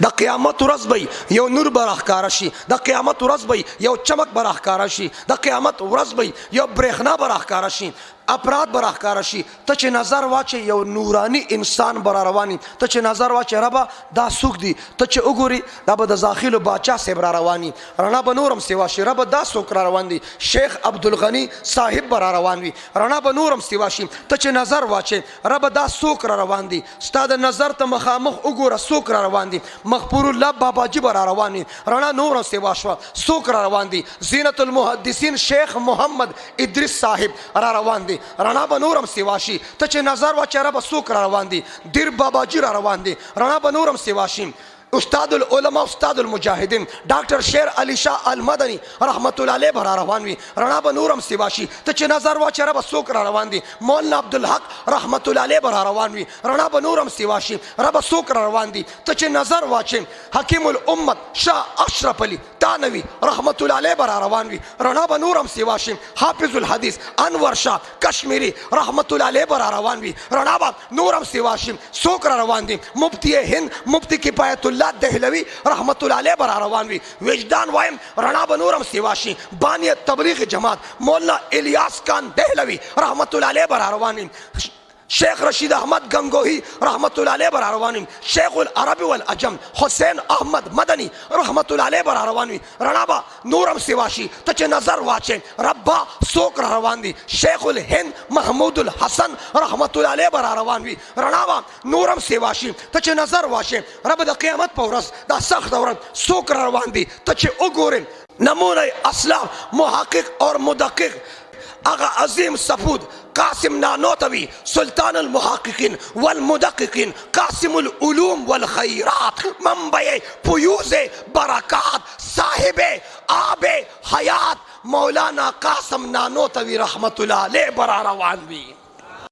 د قیامت ورځ به یو نور به راښکاره شي، د قیامت ورځ به یو چمک به راښکاره شي، د قیامت ورځ به یو برېښنا به راښکاره شي، افراد به راښکاره شي. ته چې نظر واچې یو نوراني انسان به را روان. ته چې نظر واچې ربه دا څوک دي، ته چې وګورې دا به د زاخیلو باچا صاحب را روان. رڼا به نورم سیوا شي، ربه دا څوک را روان دي، شیخ عبدالغني صاحب به را روان وي. رڼا به نورم سیوا شي. ته چې نظر واچې ربه دا څوک را روان دي، ستا د نظر ته مخامخ وګوره څوک را روان دي، مغفور الله باباجي به را روان وي. رڼا نورم سیوا شوه، څوک را روان دي، زینت المحدثین شیخ محمد ادریس صاحب را روان دي. رڼا به نورم سیوا شي. ته چې نظر واچې ربه څوک را روان دي، دیر باباجي را روان دي. رڼا به نورم سیوا شي. استاد العلماء استاد المجاهدین ډاکټر شیر علی شاه المدني رحمت الله علیه به را روان وي. رڼا به نورم سیوا شي. ته چې نظر واچې ربه څوک را روان دي، مولانا عبدالحق رحمت الله علیه به را روان وي. رڼا به نورم سیوا شي. ربه څوک را روان دي، ته چې نظر واچې حکیم الامت شاه اشرف علي تانوي رحمت الله علیه به را روان وي. رڼا به نورم سیوا شي. حافظ الحدیث انور شاه کشمیری رحمت الله علیه به را روان وي. رڼا به نورم سیوا شي. څوک را روان دي، مفتی هند مفتی کفایت الله دهلوی رحمت الله علیه بر روان وي. وجدان وایم رڼا به نورم سیوا شي. بانی تبلیغ جماعت مولانا الیاس خان دهلوی رحمت الله علیه بر روان وي. شیخ رشید احمد گنگوہی رحمت اللہ علیہ بر روان وي. شیخ العرب والعجم حسین احمد مدنی رحمت اللہ علیہ بر روان وي. رڼا به نورم سیوا شي. ته چې نظر واچې ربا څوک را روان دي، شیخ الهند محمود الحسن رحمت اللہ علیہ بر روان وي. رڼا به نورم سیوا شي. ته چې نظر واچې رب د قیامت په ورځ دا سخت ورځ څوک را روان دي. ته چې وګورې نمونه اسلام محقق اور مدقق اغا عظیم سپود قاسم نانوتوی سلطان المحققین والمدققین قاسم العلوم والخیرات منبع فیوز برکات صاحب آب حیات مولانا قاسم نانوتوی رحمت اللہ علیہ بر روان وی.